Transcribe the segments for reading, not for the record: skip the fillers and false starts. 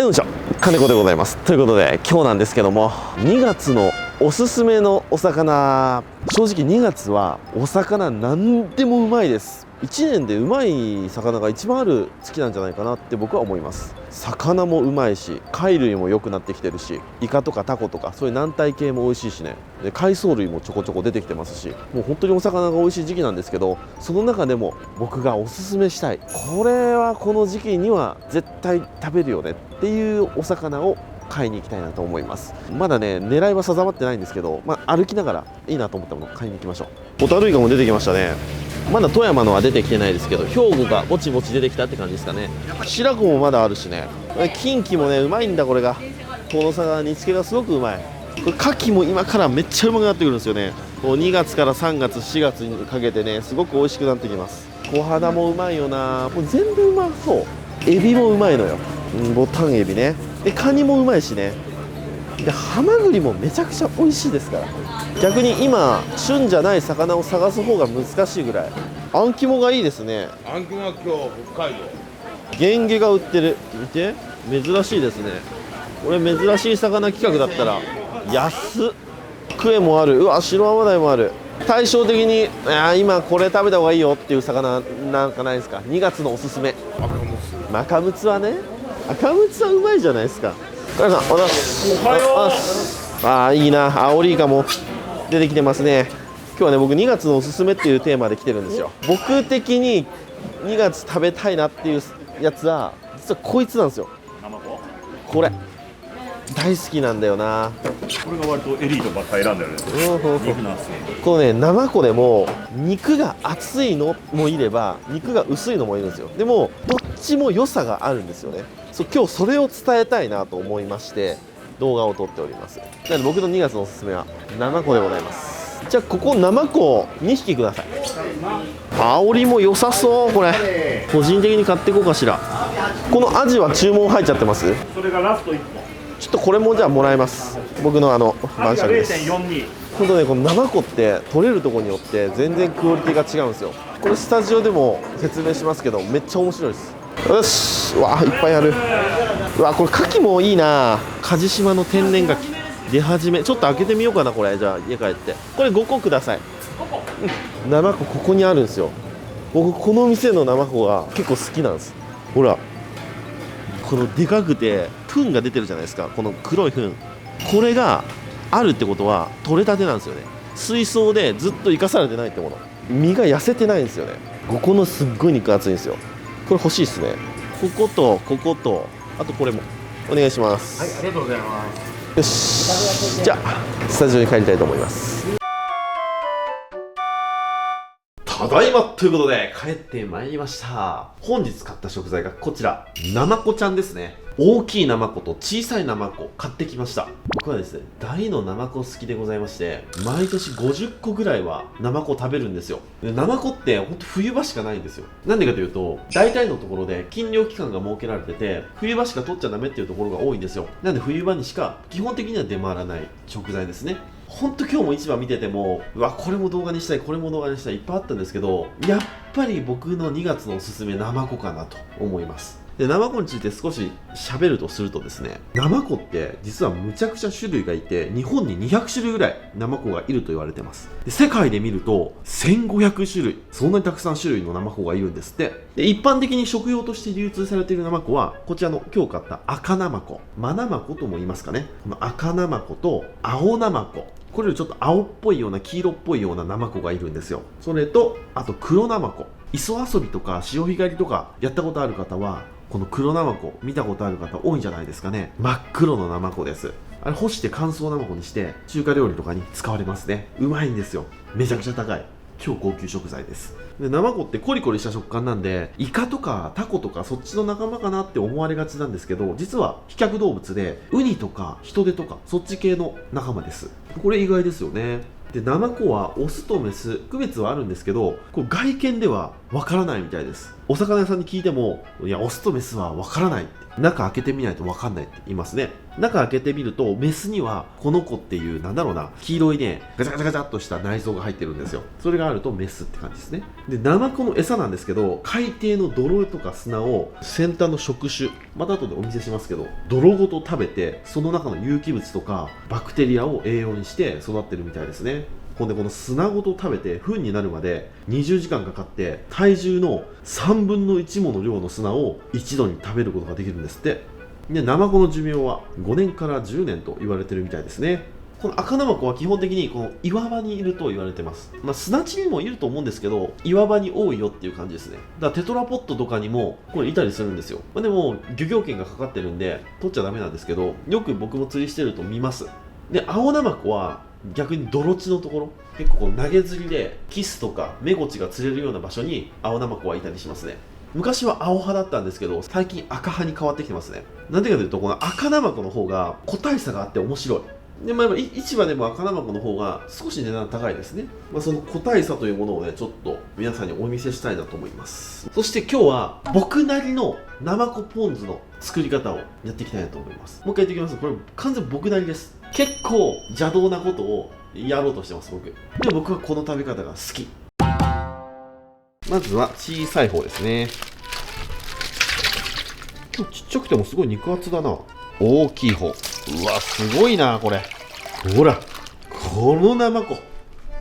よいしょ、金子でございます。ということで今日なんですけども、2月のおすすめのお魚、正直2月はお魚何でもうまいです。1年でうまい魚が一番ある月なんじゃないかなって僕は思います。魚もうまいし、貝類も良くなってきてるし、イカとかタコとかそういう軟体系も美味しいしね、で海藻類もちょこちょこ出てきてますし、もう本当にお魚が美味しい時期なんですけど、その中でも僕がおすすめしたい、これはこの時期には絶対食べるよねっていうお魚を買いに行きたいなと思います。まだね狙いは定まってないんですけど、歩きながらいいなと思ったものを買いに行きましょう。ホタルイカも出てきましたね。まだ富山のは出てきてないですけど、兵庫がぼちぼち出てきたって感じですかね。白子もまだあるしね、近畿もねうまいんだ。これがこの魚煮付けがすごくうまい。これ牡蠣も今からめっちゃうまくなってくるんですよね。こう2月から3月4月にかけてねすごく美味しくなってきます。小肌もうまいよな。もう全部うまそう。エビもうまいのよ、ボタンエビね。でカニもうまいしね。でハマグリもめちゃくちゃ美味しいですから。逆に今旬じゃない魚を探す方が難しいぐらい。あん肝がいいですね。あん肝は今日北海道ゲンゲが売ってる。見て、珍しいですね。これ珍しい魚企画だったら安っ。クエもある。うわ、白アマダイもある。対照的に今これ食べた方がいいよっていう魚なんかないですか。2月のおすすめ。マカムツはね、赤ムツはうまいじゃないですか。カさん、おはよう。ああ、いいな。アオリイカも出てきてますね。今日はね、僕2月のおすすめっていうテーマで来てるんですよ。僕的に2月食べたいなっていうやつは実はこいつなんですよ。これ大好きなんだよな。これが割とエリートばっか選んでる肉なんですね。このね、ナマコでも肉が厚いのもいれば肉が薄いのもいるんですよ。でもどっちも良さがあるんですよね。今日それを伝えたいなと思いまして動画を撮っております。なので僕の2月のおすすめはナマコでございます。じゃあここナマコ2匹ください。アオリも良さそう。これ個人的に買っていこうかしら。このアジは注文入っちゃってます。それがラスト1本。ちょっとこれもじゃあもらいます。僕の晩酌です。0.42。本当ね、このナマコって取れるところによって全然クオリティが違うんですよ。これスタジオでも説明しますけどめっちゃ面白いです。よし、うわいっぱいある。うわこれ牡蠣もいいな。鍛冶島の天然牡蠣出始め。ちょっと開けてみようかな。これじゃあ家帰ってこれ5個ください。ナマコここにあるんですよ。僕この店のナマコが結構好きなんです。ほらこのでかくて糞が出てるじゃないですか。この黒い糞、これがあるってことは取れたてなんですよね。水槽でずっと生かされてないってもの。身が痩せてないんですよね。ここのすっごい肉厚いんですよ。これ欲しいですね。こことこことあとこれもお願いします。はい、ありがとうございます。よし、じゃあスタジオに帰りたいと思います。ただいまということで帰ってまいりました。本日買った食材がこちら、ナマコちゃんですね。大きいナマコと小さいナマコ買ってきました。僕はですね大のナマコ好きでございまして、毎年50個ぐらいはナマコ食べるんですよ。でナマコってほんと冬場しかないんですよ。なんでかというと大体のところで禁漁期間が設けられてて、冬場しか取っちゃダメっていうところが多いんですよ。なんで冬場にしか基本的には出回らない食材ですね。ほんと今日も市場見てても、うわこれも動画にしたいこれも動画にしたいいっぱいあったんですけど、やっぱり僕の2月のおすすめナマコかなと思います。でナマコについて少し喋るとするとですね、ナマコって実はむちゃくちゃ種類がいて、日本に200種類ぐらいナマコがいると言われてます。で世界で見ると1500種類、そんなにたくさん種類のナマコがいるんですって。で一般的に食用として流通されているナマコはこちらの今日買った赤ナマコ、マナマコとも言いますかね。この赤ナマコと青ナマコ、これよりちょっと青っぽいような黄色っぽいようなナマコがいるんですよ。それとあと黒ナマコ、磯遊びとか潮干狩りとかやったことある方はこの黒ナマコ見たことある方多いんじゃないですかね。真っ黒のナマコです。あれ干して乾燥ナマコにして中華料理とかに使われますね。うまいんですよ。めちゃくちゃ高い超高級食材です。でナマコってコリコリした食感なんで、イカとかタコとかそっちの仲間かなって思われがちなんですけど、実は飛脚動物でウニとかヒトデとかそっち系の仲間です。これ意外ですよね。でナマコはオスとメス区別はあるんですけど、これ外見ではわからないみたいです。お魚屋さんに聞いても、いやオスとメスはわからないって、中開けてみないとわかんないって言いますね。中開けてみるとメスにはこの子っていうなんだろうな、黄色いねガチャガチャガチャっとした内臓が入ってるんですよ。それがあるとメスって感じですね。でナマコの餌なんですけど、海底の泥とか砂を先端の触手、また後でお見せしますけど、泥ごと食べてその中の有機物とかバクテリアを栄養にして育ってるみたいですね。ほんでこの砂ごと食べて糞になるまで20時間かかって、体重の3分の1もの量の砂を一度に食べることができるんですって。でナマコの寿命は5年から10年と言われてるみたいですね。この赤ナマコは基本的にこの岩場にいると言われてます。砂地にもいると思うんですけど、岩場に多いよっていう感じですね。だからテトラポットとかにもこれいたりするんですよ。でも漁業権がかかってるんで取っちゃダメなんですけど、よく僕も釣りしてると見ます。で青ナマコは逆に泥地のところ、結構こう投げ釣りでキスとかメゴチが釣れるような場所に青ナマコはいたりしますね。昔は青派だったんですけど、最近赤派に変わってきてますね。なんでかというと、この赤ナマコの方が個体差があって面白い。で、市場でも赤ナマコの方が少し値段高いですね。その個体差というものをね、ちょっと皆さんにお見せしたいなと思います。そして今日は僕なりのナマコポン酢の作り方をやっていきたいなと思います。もう一回言っておきます。これ完全僕なりです。結構邪道なことをやろうとしてます、僕。で、僕はこの食べ方が好き。まずは小さい方ですね。ちっちゃくてもすごい肉厚だな。大きい方。うわ、すごいな、これ。ほら、このナマコ。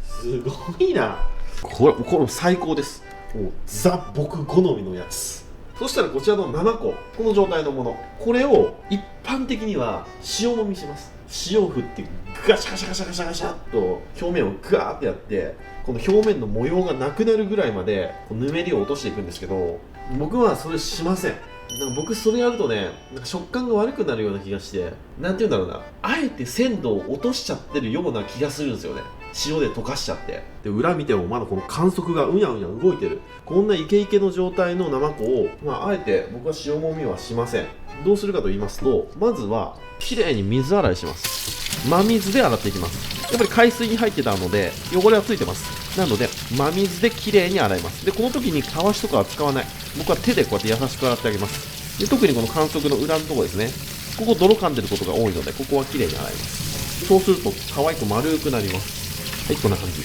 すごいな。これ最高です。もうザ・僕好みのやつ。そしたらこちらのナマコ、この状態のもの。これを一般的には塩もみします。塩を振ってガシャガシャガシャガシャガシャっと表面をガーってやって、この表面の模様がなくなるぐらいまでぬめりを落としていくんですけど、僕はそれしません。僕それやるとね、食感が悪くなるような気がして、なんていうんだろうな、あえて鮮度を落としちゃってるような気がするんですよね。塩で溶かしちゃって。で、裏見てもまだこの管足がうにゃうにゃ動いてる。こんなイケイケの状態のナマコを、あえて僕は塩もみはしません。どうするかと言いますと、まずはきれいに水洗いします。真水で洗っていきます。やっぱり海水に入ってたので汚れはついてます。なので真水できれいに洗います。でこの時にたわしとかは使わない。僕は手でこうやって優しく洗ってあげます。で特にこの管足の裏のところですね、ここ泥噛んでることが多いので、ここはきれいに洗います。そうすると可愛く丸くなります。はい、こんな感じ。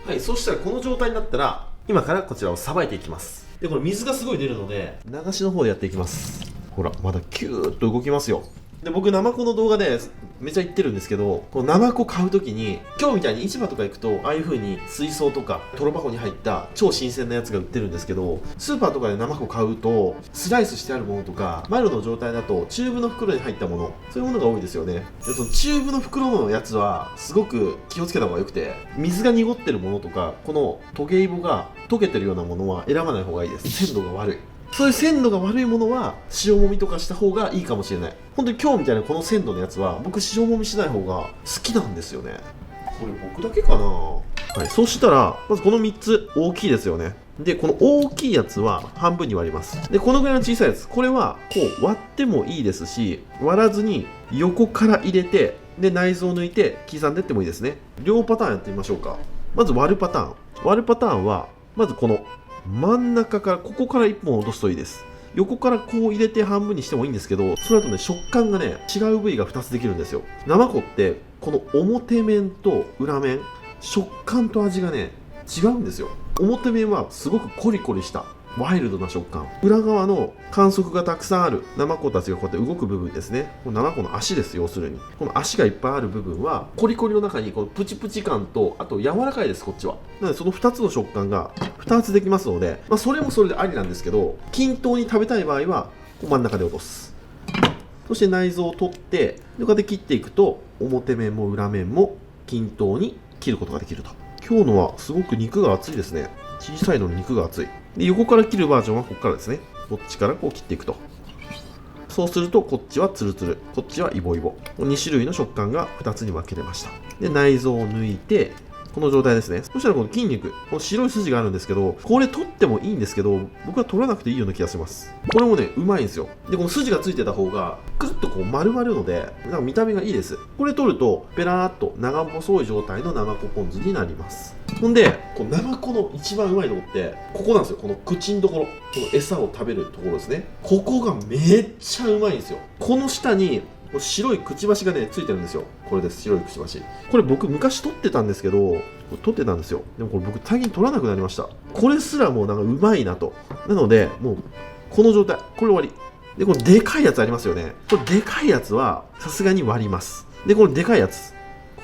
はい、そしたらこの状態になったら今からこちらをさばいていきます。でこれ水がすごい出るので流しの方でやっていきます。ほらまだキューッと動きますよ。で僕ナマコの動画でめちゃ言ってるんですけど、このナマコ買うときに今日みたいに市場とか行くとああいう風に水槽とかトロ箱に入った超新鮮なやつが売ってるんですけど、スーパーとかでナマコ買うとスライスしてあるものとか丸の状態だとチューブの袋に入ったもの、そういうものが多いですよね。でそのチューブの袋のやつはすごく気をつけた方がよくて、水が濁ってるものとかこのトゲイボが溶けてるようなものは選ばない方がいいです。鮮度が悪い。そういう鮮度が悪いものは塩もみとかした方がいいかもしれない。本当に今日みたいなこの鮮度のやつは僕塩もみしない方が好きなんですよね。これ僕だけかな。はい、そうしたらまずこの3つ大きいですよね。でこの大きいやつは半分に割ります。でこのぐらいの小さいやつ、これはこう割ってもいいですし、割らずに横から入れて、で内臓を抜いて刻んでってもいいですね。両パターンやってみましょうか。まず割るパターン。割るパターンはまずこの真ん中からここから1本落とすといいです。横からこう入れて半分にしてもいいんですけど、その後ね食感がね違う部位が2つできるんですよ。ナマコってこの表面と裏面、食感と味がね違うんですよ。表面はすごくコリコリしたワイルドな食感、裏側の管足がたくさんあるナマコたちがこうやって動く部分ですね。このナマコの足です。要するにこの足がいっぱいある部分はコリコリの中にこのプチプチ感と、あと柔らかいです。こっちはなのでその2つの食感が2つできますので、それもそれでありなんですけど、均等に食べたい場合はこう真ん中で落とす。そして内臓を取ってこうやって切っていくと表面も裏面も均等に切ることができると。今日のはすごく肉が厚いですね。小さいのに肉が厚い。で横から切るバージョンはここからですね。こっちからこう切っていくと。そうするとこっちはツルツル、こっちはイボイボ、2種類の食感が2つに分けれました。で内臓を抜いてこの状態ですね。そしたらこの筋肉、この白い筋があるんですけど、これ取ってもいいんですけど、僕は取らなくていいような気がします。これもねうまいんですよ。でこの筋がついてた方がくるっとこう丸まるので、なんか見た目がいいです。これ取るとペラーっと長細い状態のナマコポン酢になります。ほんでこのナマコの一番うまいとこってここなんですよ。この口のところ、この餌を食べるところですね。ここがめっちゃうまいんですよ。この下にう白いくちばしがねついてるんですよ。これです、白いくちばし。これ僕昔取ってたんですけど、これ取ってたんですよ。でもこれ僕最近取らなくなりました。これすらもうなんかうまいなと。なのでもうこの状態、これ終わりで、このでかいやつありますよね。これでかいやつはさすがに割ります。でこのでかいやつ、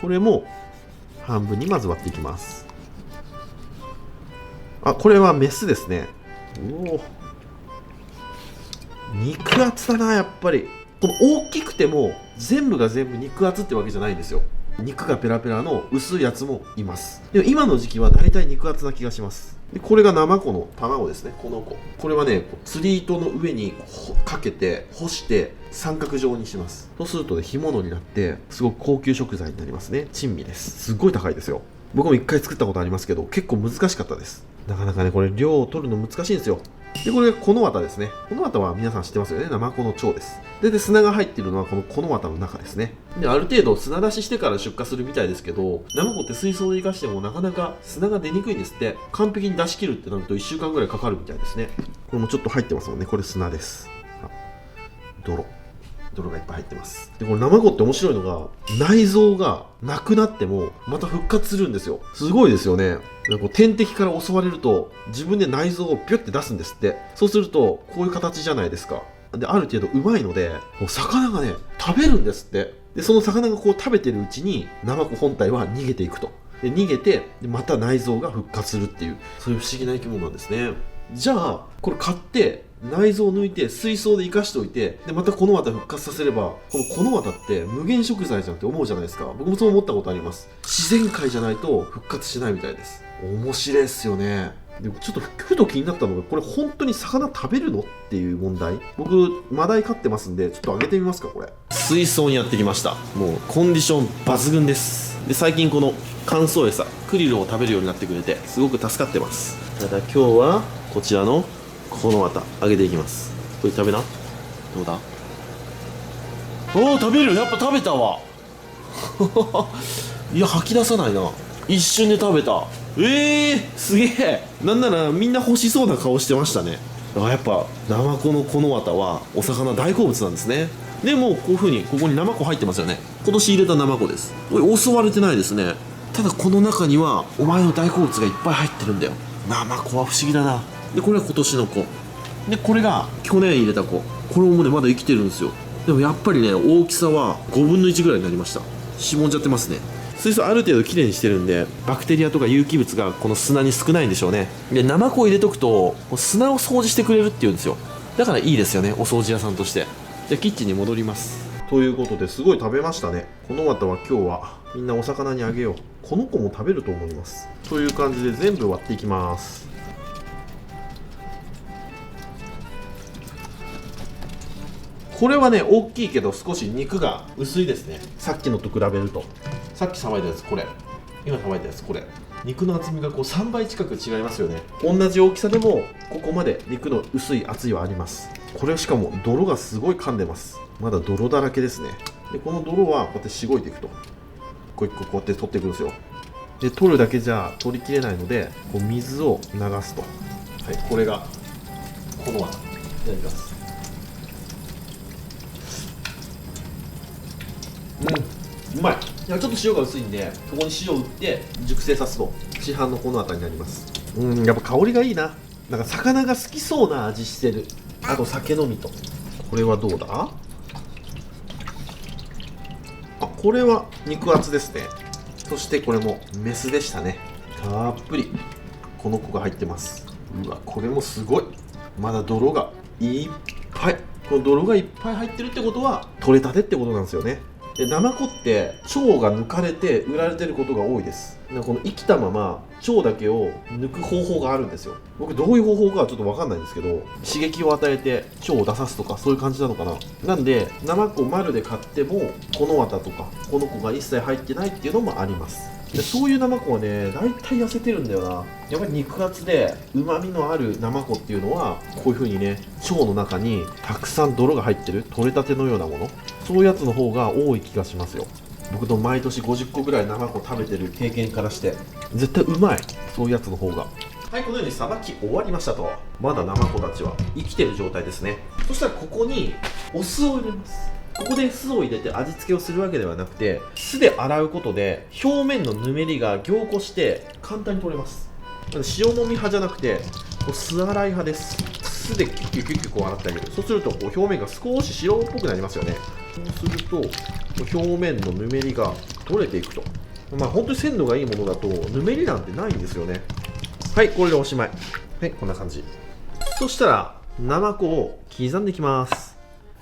これも半分にまず割っていきます。あ、これはメスですね。おお、肉厚だな。やっぱりこの大きくても全部が全部肉厚ってわけじゃないんですよ。肉がペラペラの薄いやつもいます。でも今の時期は大体肉厚な気がします。でこれがナマコの卵ですね。この子、これはね釣り糸の上にかけて干して三角状にします。そうするとね、干物になってすごく高級食材になりますね。珍味です。すっごい高いですよ。僕も一回作ったことありますけど、結構難しかったです。なかなかねこれ量を取るの難しいんですよ。でこれがこの綿ですね。この綿は皆さん知ってますよね。ナマコの腸です。で砂が入っているのはこの綿の中ですね。である程度砂出ししてから出荷するみたいですけど、ナマコって水槽で生かしてもなかなか砂が出にくいんですって。完璧に出し切るってなると1週間ぐらいかかるみたいですね。これもちょっと入ってますもんね。これ砂です。泥がいっぱい入ってます。でこれナマコって面白いのが、内臓がなくなってもまた復活するんですよ。すごいですよね。なんか天敵から襲われると自分で内臓をピュッて出すんですって。そうするとこういう形じゃないですか。である程度うまいので、もう魚がね食べるんですって。でその魚がこう食べてるうちにナマコ本体は逃げていくと。で逃げてでまた内臓が復活するっていう、そういう不思議な生き物なんですね。じゃあこれ買って内臓を抜いて水槽で生かしておいて、でまたこの綿復活させれば、この綿って無限食材じゃんって思うじゃないですか。僕もそう思ったことあります。自然界じゃないと復活しないみたいです。面白いですよね。でもちょっとふと気になったのが、これ本当に魚食べるのっていう問題。僕マダイ飼ってますんで、ちょっとあげてみますか。これ水槽にやってきました。もうコンディション抜群です。で最近この乾燥餌クリルを食べるようになってくれてすごく助かってます。ただ今日はこちらのこの綿揚げていきます。これ食べな。どうだ。おお、食べる。やっぱ食べたわいや吐き出さないな。一瞬で食べた。すげえ。なんならみんな欲しそうな顔してましたね。やっぱナマコのこの綿はお魚大好物なんですね。でもこういう風にここにナマコ入ってますよね。今年入れたナマコです。これ襲われてないですね。ただこの中にはお前の大好物がいっぱい入ってるんだよ。ナマコは不思議だな。でこれは今年の子で、これが去年入れた子。これもねまだ生きてるんですよ。でもやっぱりね大きさは5分の1ぐらいになりました。しぼんじゃってますね。水槽ある程度きれいにしてるんで、バクテリアとか有機物がこの砂に少ないんでしょうね。でナマコを入れとくと砂を掃除してくれるっていうんですよ。だからいいですよね、お掃除屋さんとして。じゃあキッチンに戻ります。ということですごい食べましたね。この綿は今日はみんなお魚にあげよう。この子も食べると思います。という感じで全部割っていきます。これはね大きいけど少し肉が薄いですね。さっきのと比べると。さっきさばいたやつこれ、今さばいたやつこれ、肉の厚みがこう3倍近く違いますよね。同じ大きさでもここまで肉の薄い厚いはあります。これしかも泥がすごい噛んでます。まだ泥だらけですね。でこの泥はこうやってしごいていくと、一個一個こうやって取っていくんですよ。で取るだけじゃ取りきれないのでこう水を流すと。はい、これがこの綿。いただきます。うまい。いやちょっと塩が薄いんで、ここに塩を打って熟成さすと市販のこの辺りになります。やっぱ香りがいいな。なんか魚が好きそうな味してる。あと酒飲みと。これはどうだ。あ、これは肉厚ですね。そしてこれもメスでしたね。たっぷりこの子が入ってます。うわ、これもすごい。まだ泥がいっぱい。この泥がいっぱい入ってるってことは取れたてってことなんですよね。でナマコって腸が抜かれて売られてることが多いです。この生きたまま腸だけを抜く方法があるんですよ。僕どういう方法かはちょっと分かんないんですけど、刺激を与えて腸を出さすとかそういう感じなのかな。なんでナマコ丸で買ってもこの綿とかこの子が一切入ってないっていうのもあります。でそういうナマコはね大体痩せてるんだよな。やっぱり肉厚で旨味のあるナマコっていうのはこういう風にね腸の中にたくさん泥が入ってる取れたてのようなもの、そういうやつの方が多い気がしますよ。僕と毎年50個ぐらいナマコ食べてる経験からして絶対うまい、そういうやつの方が。はい、このようにさばき終わりましたと。まだナマコたちは生きてる状態ですね。そしたらここにお酢を入れます。ここで酢を入れて味付けをするわけではなくて、酢で洗うことで表面のぬめりが凝固して簡単に取れます。なので塩もみ派じゃなくてこう酢洗い派です。酢でキュッキュッキュッキュこう洗ってあげる。そうするとこう表面が少し白っぽくなりますよね。そうすると表面のぬめりが取れていくと。本当に鮮度がいいものだとぬめりなんてないんですよね。はい、これでおしまい。はい、こんな感じ。そしたらナマコを刻んでいきます。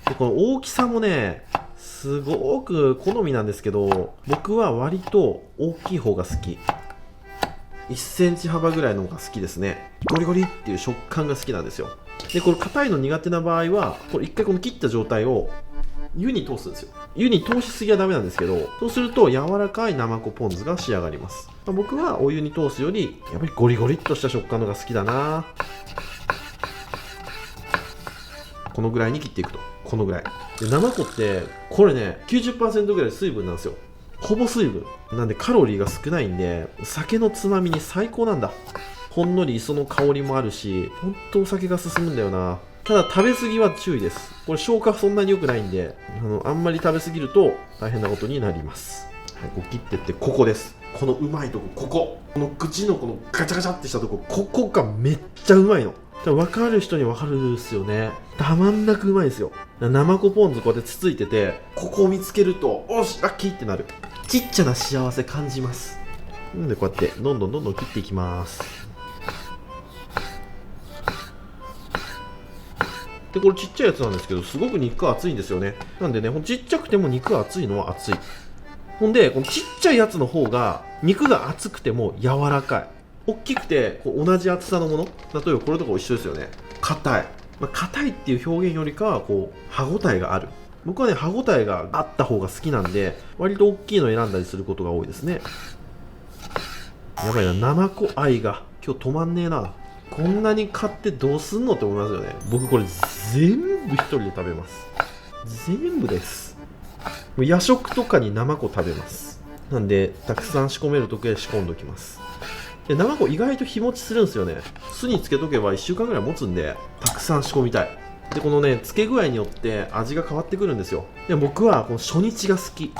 でこの大きさもねすごく好みなんですけど、僕は割と大きい方が好き。1センチ幅ぐらいの方が好きですね。ゴリゴリっていう食感が好きなんですよ。でこれ硬いの苦手な場合はこれ一回この切った状態を湯に通すんですよ。湯に通しすぎはダメなんですけど、そうすると柔らかいナマコポン酢が仕上がります。僕はお湯に通すよりやっぱりゴリゴリっとした食感のが好きだな。このぐらいに切っていくと。このぐらいでナマコってこれね 90% ぐらい水分なんですよ。ほぼ水分なんでカロリーが少ないんで酒のつまみに最高なんだ。ほんのり磯の香りもあるし、ほんとお酒が進むんだよな。ただ食べ過ぎは注意です。これ消化そんなに良くないんであんまり食べ過ぎると大変なことになります。はい、こう切ってってここです。このうまいとこ、この口のこのガチャガチャってしたとこ、ここがめっちゃうまいの。分かる人に分かるですよね。たまんなくうまいですよ。ナマコポン酢こうやってつついてて、ここを見つけるとおしラッキーってなる。ちっちゃな幸せ感じます。なのでこうやってどんどん切っていきます。でこれちっちゃいやつなんですけどすごく肉が厚いんですよね。なんでねちっちゃくても肉が厚いのは厚い。ほんでこのちっちゃいやつの方が肉が厚くても柔らかい。大きくてこう同じ厚さのもの、例えばこれとか一緒ですよね。硬い、硬いっていう表現よりかはこう歯ごたえがある。僕はね歯ごたえがあった方が好きなんで割と大きいのを選んだりすることが多いですね。やばいな、ナマコ愛が今日止まんねえな。こんなに買ってどうすんのって思いますよね。僕これ全部一人で食べます。全部です。夜食とかにナマコ食べます。なんでたくさん仕込めるときは仕込んでおきます。でナマコ意外と日持ちするんですよね。酢につけとけば1週間ぐらい持つんでたくさん仕込みたい。でこのね漬け具合によって味が変わってくるんですよ。で僕はこの初日が好き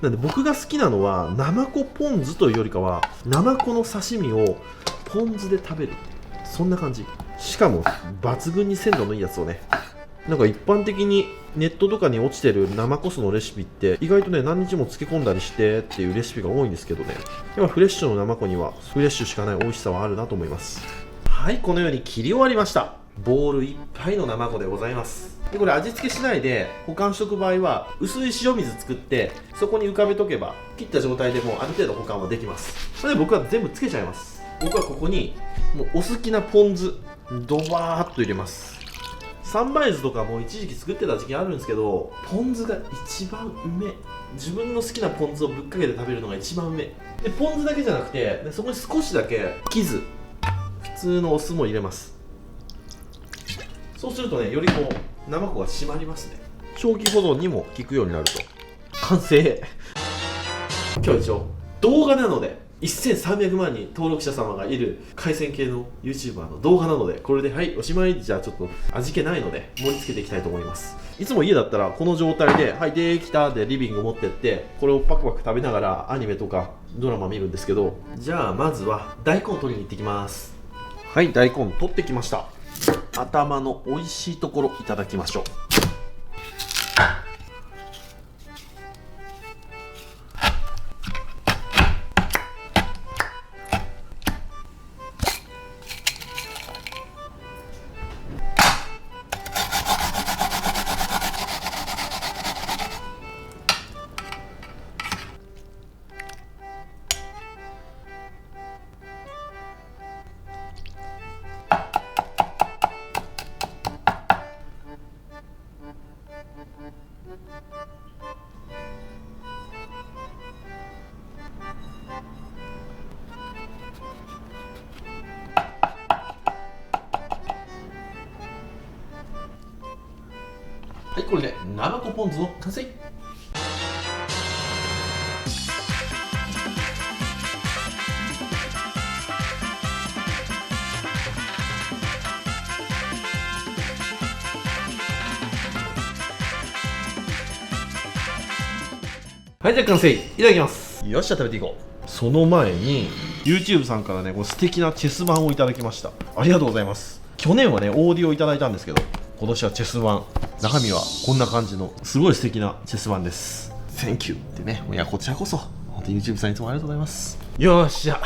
なんで、僕が好きなのはナマコポン酢というよりかはナマコの刺身をポン酢で食べる、そんな感じ。しかも抜群に鮮度のいいやつをね。なんか一般的にネットとかに落ちてるナマコ酢のレシピって意外とね何日も漬け込んだりしてっていうレシピが多いんですけどね、やっぱフレッシュのナマコにはフレッシュしかない美味しさはあるなと思います。はい、このように切り終わりました。ボウルいっぱいのナマコでございます。でこれ味付けしないで保管しておく場合は薄い塩水作ってそこに浮かべとけば切った状態でもうある程度保管はできます。それで僕は全部つけちゃいます。僕はここにもうお好きなポン酢ドバーッと入れます。三杯酢とかも一時期作ってた時期あるんですけど、ポン酢が一番うめえ。自分の好きなポン酢をぶっかけて食べるのが一番うめえ。でポン酢だけじゃなくてそこに少しだけキズ、普通のお酢も入れます。そうするとねよりこうナマコが締まりますね。長期保存にも効くようになると。完成。今日は一応動画なので1300万人登録者様がいる海鮮系の YouTuber の動画なので、これではいおしまい。じゃあちょっと味気ないので盛り付けていきたいと思います。いつも家だったらこの状態ではいできたでリビング持ってってこれをパクパク食べながらアニメとかドラマ見るんですけど、じゃあまずは大根取りに行ってきます。はい、大根取ってきました。頭の美味しいところいただきましょう。はい、これでナマコポン酢の完成。はい、じゃあ完成。いただきます。よっしゃ、食べていこう。その前に YouTube さんからね、こう素敵なチェス盤をいただきました。ありがとうございます。去年はね、オーディオいただいたんですけど、今年はチェス盤。中身はこんな感じのすごい素敵なチェス盤です。 Thank you ってね。いや、こちらこそ本当に YouTube さんいつもありがとうございます。よっしゃ、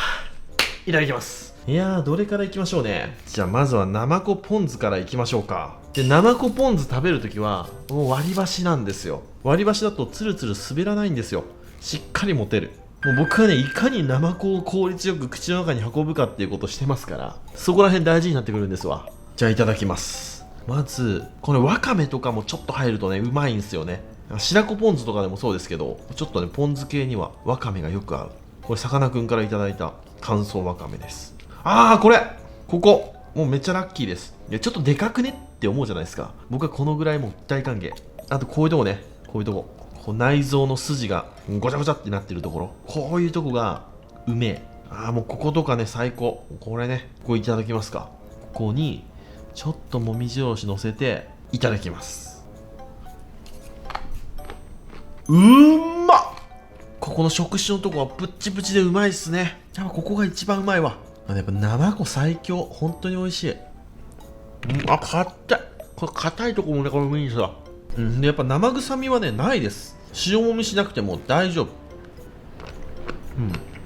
いただきます。いやー、どれからいきましょうね。じゃあまずはナマコポン酢からいきましょうか。で、ナマコポン酢食べるときはもう割り箸なんですよ。割り箸だとツルツル滑らないんですよ。しっかり持てる。もう僕はね、いかにナマコを効率よく口の中に運ぶかっていうことをしてますから、そこら辺大事になってくるんですわ。じゃあいただきます。まずこれわかめとかもちょっと入るとね、うまいんですよね。白子ポン酢とかでもそうですけど、ちょっとね、ポン酢系にはわかめがよく合う。これさかなクンからいただいた乾燥わかめです。ここもうめっちゃラッキーです。いや、ちょっとでかくねって思うじゃないですか。僕はこのぐらいもう大歓迎。あとこういうとこね、こういうとこ、こう内臓の筋がごちゃごちゃってなってるところ、こういうとこがうめえ。もうこことかね、最高。これね、こういただきますか。ここにちょっともみじおろし乗せていただきます。まっ。ここの触手のとこはプッチプチでうまいっすね。やっぱここが一番うまいわ。やっぱ生子最強。本当に美味しい。硬い。これ硬いとこもね、これもいいんですわ。でやっぱ生臭みはね、ないです。塩もみしなくても大丈夫。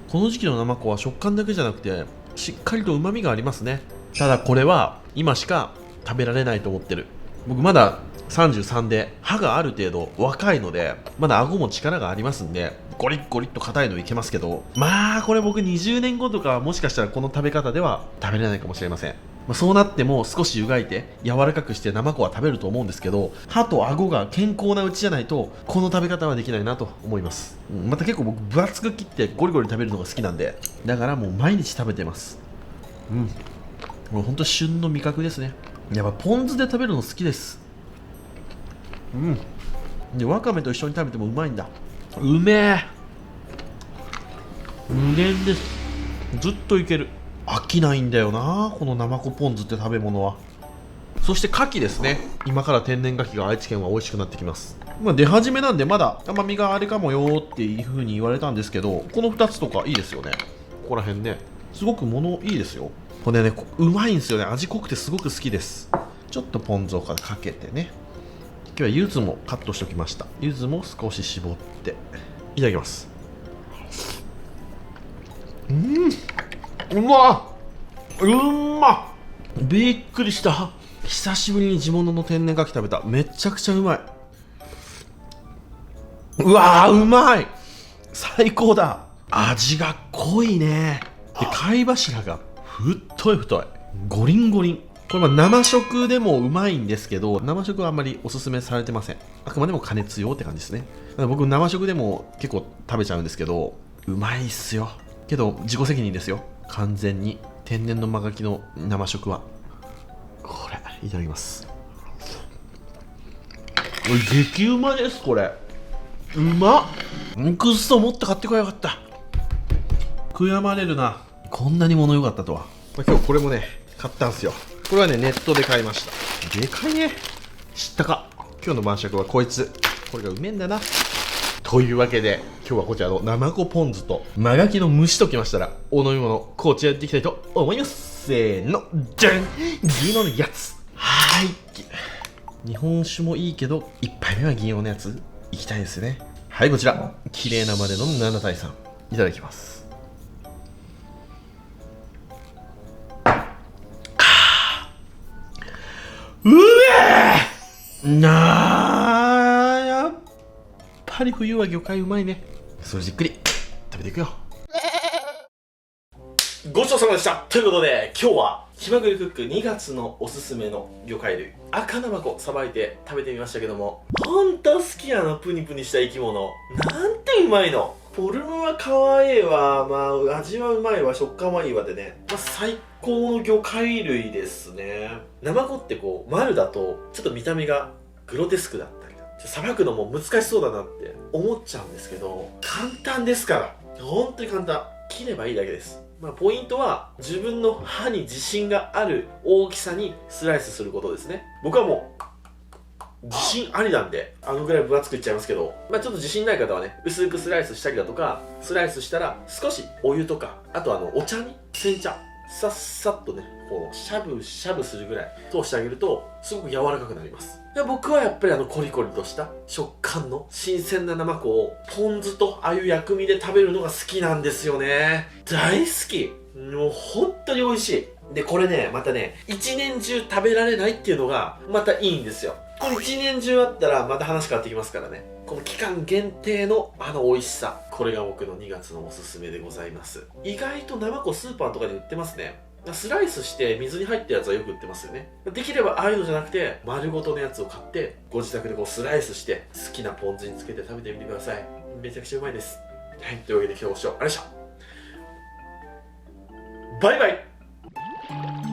この時期の生子は食感だけじゃなくてしっかりと旨味がありますね。ただこれは今しか食べられないと思ってる。僕まだ33で歯がある程度若いので、まだ顎も力がありますんで、ゴリッゴリッと硬いのいけますけど、まあこれ僕20年後とかもしかしたらこの食べ方では食べれないかもしれません。そうなっても少し湯がいて柔らかくして生子は食べると思うんですけど、歯と顎が健康なうちじゃないとこの食べ方はできないなと思います。また結構僕分厚く切ってゴリゴリ食べるのが好きなんで、だからもう毎日食べてます。もうほんと旬の味覚ですね。やっぱポン酢で食べるの好きです。でわかめと一緒に食べてもうまいんだ。うめえ、無限です。ずっといける。飽きないんだよな、このナマコポン酢って食べ物は。そして牡蠣ですね。今から天然牡蠣が愛知県は美味しくなってきます。出始めなんでまだ甘みがあれかもよっていう風に言われたんですけど、この2つとかいいですよね。ここら辺ね、すごく物いいですよ。これね、うまいんですよね。味濃くてすごく好きです。ちょっとポン酢をかけてね。今日は柚子もカットしておきました。柚子も少し絞っていただきます。うまっ。びっくりした。久しぶりに地物の天然牡蠣食べた。めちゃくちゃうまい。うわー、うまい。最高だ。味が濃いね。で貝柱が太いゴリンゴリン。これ生食でもうまいんですけど、生食はあんまりおすすめされてません。あくまでも加熱用って感じですね。僕生食でも結構食べちゃうんですけど、うまいっすよ。けど自己責任ですよ、完全に。天然の真牡蠣の生食はこれいただきます。激うまです。これうまっ。くっそ、もっと買ってこよかった。悔やまれるな、こんなに物良かったとは。今日これもね買ったんすよ。これはねネットで買いました。でかいね。知ったか。今日の晩酌はこいつ。これがうめえんだな。というわけで今日はこちらのナマコポン酢と真牡蠣の蒸しときましたら、お飲み物こちらやっていきたいと思います。せーの、じゃん、銀色のやつ。日本酒もいいけど1杯目は銀色のやついきたいですね。はい、こちら綺麗なまでの7対3いただきます。うめえなあ、やっぱり冬は魚介うまいね。それじっくり食べていくよ。ごちそうさまでした。ということで今日は気まぐれクック2月のおすすめの魚介類赤ナマコさばいて食べてみましたけども、ほんと好きやな、プニプニした生き物。なんてうまいの。フォルムは可愛いわ、味はうまいわ、食感はいいわでね、最高の魚介類ですね。ナマコって丸だとちょっと見た目がグロテスクだったりさばくのも難しそうだなって思っちゃうんですけど、簡単ですから。本当に簡単。切ればいいだけです。ポイントは自分の歯に自信がある大きさにスライスすることですね。僕はもう自信ありなんで、あのぐらい分厚くいっちゃいますけど、ちょっと自信ない方はね、薄くスライスしたりだとか、スライスしたら少しお湯とか、あとお茶に煎茶、さっさっとね、こうしゃぶしゃぶするぐらい通してあげるとすごく柔らかくなります。で、僕はやっぱりコリコリとした食感の新鮮なナマコをポン酢とあゆ薬味で食べるのが好きなんですよね。大好き。もう本当に美味しい。で、これね、またね、一年中食べられないっていうのがまたいいんですよ。これ一年中あったらまた話変わってきますからね。この期間限定の美味しさ、これが僕の2月のおすすめでございます。意外とナマコスーパーとかで売ってますね。スライスして水に入ったやつはよく売ってますよね。できればああいうのじゃなくて丸ごとのやつを買ってご自宅でこうスライスして好きなポン酢につけて食べてみてください。めちゃくちゃうまいです。はい、というわけで今日ご視聴ありがとうございました。バイバイ。